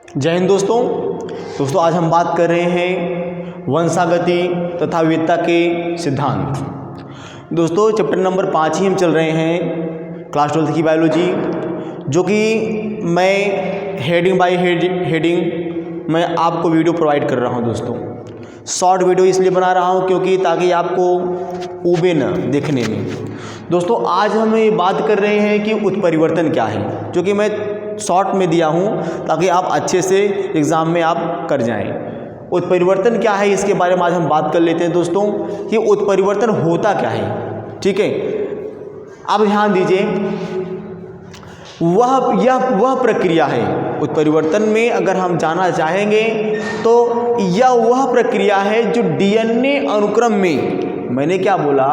जय हिंद दोस्तों आज हम बात कर रहे हैं वंशागति तथा विविधता के सिद्धांत। दोस्तों चैप्टर नंबर 5 ही हम चल रहे हैं क्लास 12 की बायोलॉजी, जो कि मैं हेडिंग बाय हेडिंग मैं आपको वीडियो प्रोवाइड कर रहा हूं। दोस्तों शॉर्ट वीडियो इसलिए बना रहा हूं क्योंकि ताकि आपको ऊबे न देखने में। दोस्तों आज हम ये बात कर रहे हैं कि उत्परिवर्तन क्या है, जो कि मैं शॉर्ट में दिया हूं ताकि आप अच्छे से एग्ज़ाम में आप कर जाएं। उत्परिवर्तन क्या है इसके बारे में आज हम बात कर लेते हैं दोस्तों कि उत्परिवर्तन होता क्या है। ठीक है, अब ध्यान दीजिए, वह प्रक्रिया है उत्परिवर्तन में अगर हम जानना चाहेंगे तो यह वह प्रक्रिया है जो डीएनए अनुक्रम में, मैंने क्या बोला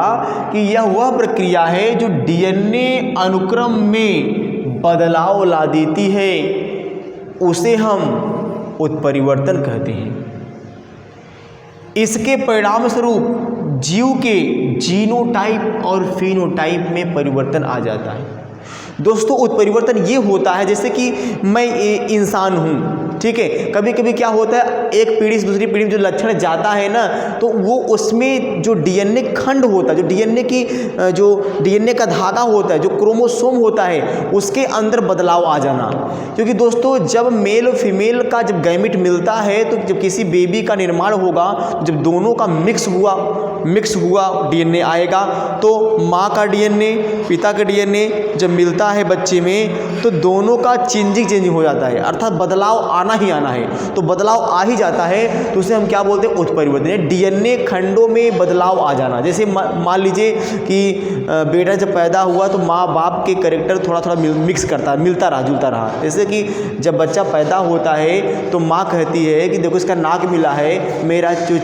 कि यह वह प्रक्रिया है जो डीएनए अनुक्रम में बदलाव ला देती है, उसे हम उत्परिवर्तन कहते हैं। इसके परिणाम स्वरूप जीव के जीनोटाइप और फिनोटाइप में परिवर्तन आ जाता है। दोस्तों उत्परिवर्तन ये होता है जैसे कि मैं इंसान हूँ, ठीक है, कभी कभी क्या होता है एक पीढ़ी से दूसरी पीढ़ी में जो लक्षण जाता है ना, तो वो उसमें जो डीएनए खंड होता है, जो डीएनए का धागा होता है, जो क्रोमोसोम होता है, उसके अंदर बदलाव आ जाना। क्योंकि दोस्तों जब मेल और फीमेल का जब गैमेट मिलता है तो जब किसी बेबी का निर्माण होगा, जब दोनों का मिक्स हुआ डीएनए आएगा, तो माँ का डीएनए पिता का डीएनए जब मिलता है बच्चे में तो दोनों का चेंजिंग हो जाता है, अर्थात बदलाव आना ही आना है। तो बदलाव आ ही जाता है तो उसे हम क्या बोलते हैं, उत्परिवर्तन। डीएनए खंडों में बदलाव आ जाना। जैसे मान लीजिए कि बेटा जब पैदा हुआ तो माँ बाप के कैरेक्टर थोड़ा मिलता रहा। जैसे कि जब बच्चा पैदा होता है तो माँ कहती है कि देखो इसका नाक मिला है, मेरा जो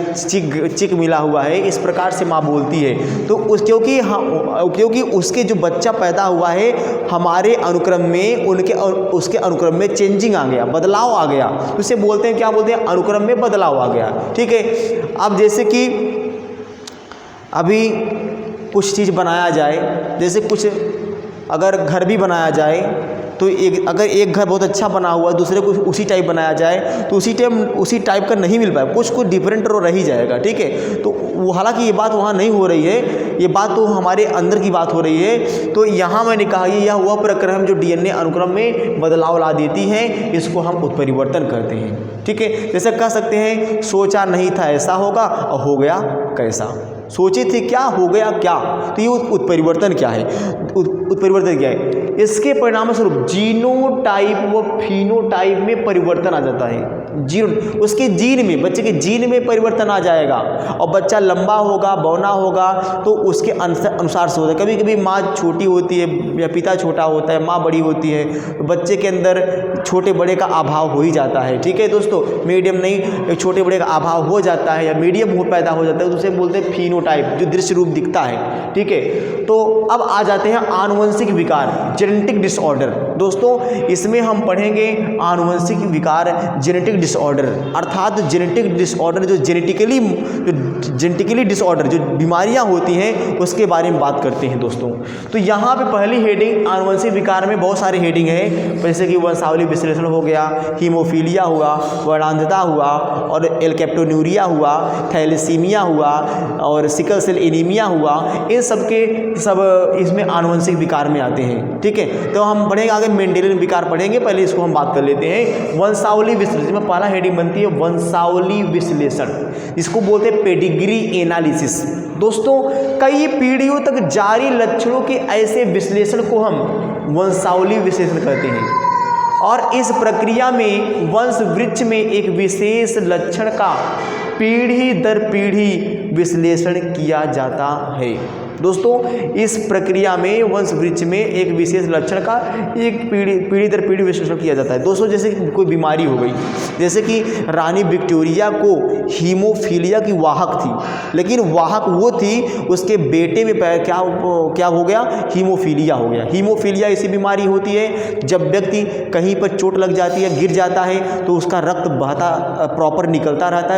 चिक मिला हुआ है, इस प्रकार से माँ बोलती है। तो क्योंकि उसके जो बच्चा पैदा हुआ है हमारे अनुक्रम में उसके अनुक्रम में चेंजिंग आ गया, बदलाव आ गया, तो उसे बोलते हैं, क्या बोलते हैं, अनुक्रम में बदलाव आ गया। ठीक है, अब जैसे कि अभी कुछ चीज़ बनाया जाए, जैसे कुछ अगर घर भी बनाया जाए तो अगर एक घर बहुत अच्छा बना हुआ दूसरे को उसी टाइप बनाया जाए तो उसी टाइप का नहीं मिल पाए, कुछ डिफरेंट रह ही जाएगा। ठीक है, तो वो हालांकि ये बात वहाँ नहीं हो रही है, ये बात तो हमारे अंदर की बात हो रही है। तो यहाँ मैंने कहा कि यह वह प्रक्रिया जो डीएनए अनुक्रम में बदलाव ला देती है, इसको हम उत्परिवर्तन कहते हैं। ठीक है, जैसे कह सकते हैं सोचा नहीं था ऐसा होगा और हो गया कैसा, सोचे थे क्या हो गया क्या। तो ये उत्परिवर्तन क्या है, उत्परिवर्तन क्या है, इसके परिणाम स्वरूप जीनोटाइप व फिनोटाइप में परिवर्तन आ जाता है। उसके जीन में, बच्चे के जीन में परिवर्तन आ जाएगा और बच्चा लंबा होगा, बौना होगा, तो उसके अनुसार से होता है। कभी कभी माँ छोटी होती है या पिता छोटा होता है, माँ बड़ी होती है, तो बच्चे के अंदर छोटे बड़े का अभाव हो ही जाता है। ठीक है दोस्तों, मीडियम नहीं, छोटे बड़े का अभाव हो जाता है या मीडियम पैदा हो जाता है, तो उसे बोलते हैं फिनोटाइप, जो दृश्य रूप दिखता है। ठीक है, तो अब आ जाते हैं आनुवंशिक विकार, जेनेटिक डिसऑर्डर। दोस्तों इसमें हम पढ़ेंगे आनुवंशिक विकार, जेनेटिक डिसऑर्डर, अर्थात जेनेटिक डिसऑर्डर जो जेनेटिकली डिसऑर्डर जो बीमारियां होती हैं उसके बारे में बात करते हैं दोस्तों। तो यहाँ पे पहली हेडिंग आनुवंशिक विकार में बहुत सारे हेडिंग है, जैसे कि वंशावली विश्लेषण हो गया, हीमोफीलिया हुआ, वर्णांधता हुआ, और एल्केप्टोन्यूरिया हुआ, थैलेसीमिया हुआ और सिकल सेल एनीमिया हुआ। इन सब इसमें आनुवंशिक विकार में आते हैं। ठीक है, तो हम पढ़ेंगे आगे मेंडेलियन विकार पढ़ेंगे, पहले इसको हम बात कर लेते हैं। वंशावली विश्लेषण में पहला हेडिंग बनती है वंशावली विश्लेषण, इसको बोलते हैं पेडिग्री एनालिसिस। दोस्तों कई पीढ़ियों तक जारी लक्षणों के ऐसे विश्लेषण को हम वंशावली विश्लेषण कहते हैं, और इस प्रक्रिया में वंश वृक्ष में एक विशेष लक्षण का पीढ़ी दर पीढ़ी विश्लेषण किया जाता है। दोस्तों इस प्रक्रिया में वंश वृक्ष में एक विशेष लक्षण का एक पीढ़ी दर पीढ़ी विश्लेषण किया जाता है। दोस्तों जैसे कि कोई बीमारी हो गई, जैसे कि रानी विक्टोरिया को हीमोफीलिया की वाहक थी, लेकिन वाहक वो थी, उसके बेटे में क्या हो गया, हीमोफीलिया हो गया। हीमोफीलिया ऐसी बीमारी होती है जब व्यक्ति कहीं पर चोट लग जाती है, गिर जाता है, तो उसका रक्त बहता प्रॉपर निकलता रहता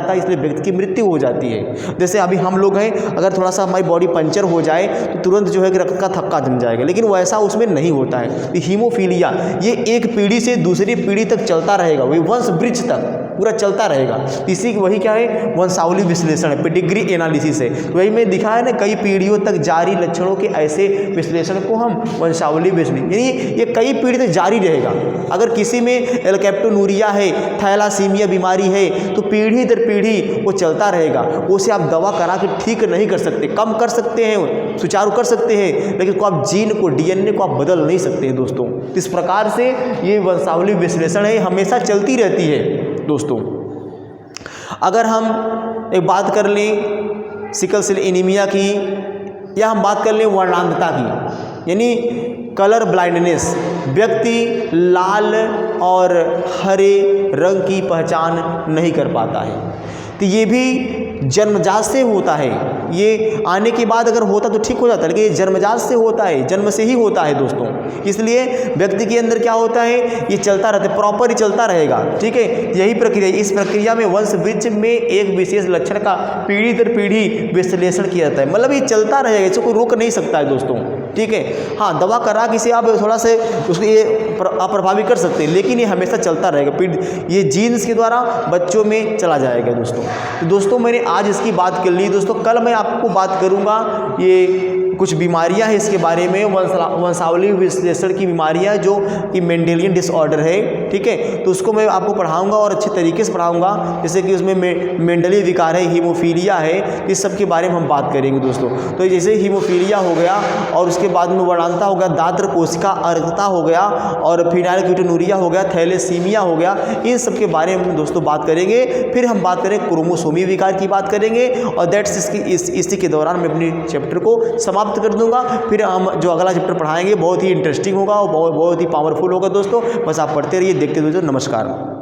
है, इसलिए व्यक्ति की मृत्यु हो जाती है। जैसे अभी हम लोग हैं, अगर थोड़ा सा हमारी बॉडी पंचर हो जाए तो तुरंत जो है कि रक्त का थक्का जम जाएगा, लेकिन वैसा उसमें नहीं होता है। तो हीमोफीलिया ये एक पीढ़ी से दूसरी पीढ़ी तक चलता रहेगा, वही वंश वृक्ष तक पूरा चलता रहेगा। इसी वही क्या है, वंशावली विश्लेषण है, पेडिग्री एनालिसिस है। वही में दिखा है ना, कई पीढ़ियों तक जारी लक्षणों के ऐसे विश्लेषण को हम वंशावली विश्लेषण, यानी ये कई पीढ़ी तक जारी रहेगा। अगर किसी में एल्केप्टोनूरिया है, थैलासीमिया बीमारी है, तो पीढ़ी दर पीढ़ी वो चलता रहेगा। उसे आप दवा करा के ठीक नहीं कर सकते, कम कर सकते हैं, सुचारू कर सकते हैं, लेकिन को आप जीन को, डीएनए को आप बदल नहीं सकते हैं दोस्तों। इस प्रकार से ये वंशावली विश्लेषण है, हमेशा चलती रहती है दोस्तों। अगर हम एक बात कर लें सिकल सेल एनीमिया की, या हम बात कर लें वर्णांधता की, यानी कलर ब्लाइंडनेस, व्यक्ति लाल और हरे रंग की पहचान नहीं कर पाता है, तो ये भी जन्मजात से होता है। ये आने के बाद अगर होता तो ठीक हो जाता है, लेकिन ये जन्मजात से होता है, जन्म से ही होता है दोस्तों। इसलिए व्यक्ति के अंदर क्या होता है, ये चलता रहता है, प्रॉपर ही चलता रहेगा, ठीक है। यही प्रक्रिया, इस प्रक्रिया में वंश वृक्ष में एक विशेष लक्षण का पीढ़ी दर पीढ़ी विश्लेषण किया जाता है, मतलब ये चलता रहेगा, इसे कोई रोक नहीं सकता है दोस्तों, ठीक है। हाँ, दवा करा के इसे आप थोड़ा से उसको ये अप्रभावी कर सकते हैं, लेकिन ये हमेशा चलता रहेगा, ये जीन्स के द्वारा बच्चों में चला जाएगा दोस्तों। तो दोस्तों मैंने आज इसकी बात कर ली दोस्तों। कल मैं आपको बात करूंगा ये कुछ बीमारियां हैं इसके बारे में, वंशावली विश्लेषण की बीमारियां जो कि मेंडेलियन डिसऑर्डर है, ठीक है। तो उसको मैं आपको पढ़ाऊंगा और अच्छे तरीके से पढ़ाऊंगा, जैसे कि उसमें मेंडलीय विकार है, हीमोफीलिया है, इस सब के बारे में हम बात करेंगे दोस्तों। तो जैसे हीमोफीलिया हो गया और उसके बाद में वर्णांधता हो गया, दात्र कोशिका अर्घता हो गया, और फिनाइलकीटोनुरिया हो गया, थैलेसीमिया हो गया, इन सब के बारे में दोस्तों बात करेंगे। फिर हम बात करेंगे क्रोमोसोमी विकार की बात करेंगे, और दैट्स इसी के दौरान मैं अपनी चैप्टर को समाप्त कर दूंगा। फिर हम जो अगला चैप्टर पढ़ाएंगे बहुत ही इंटरेस्टिंग होगा और बहुत ही पावरफुल होगा दोस्तों। बस आप पढ़ते रहिए, देखते रहिए। नमस्कार।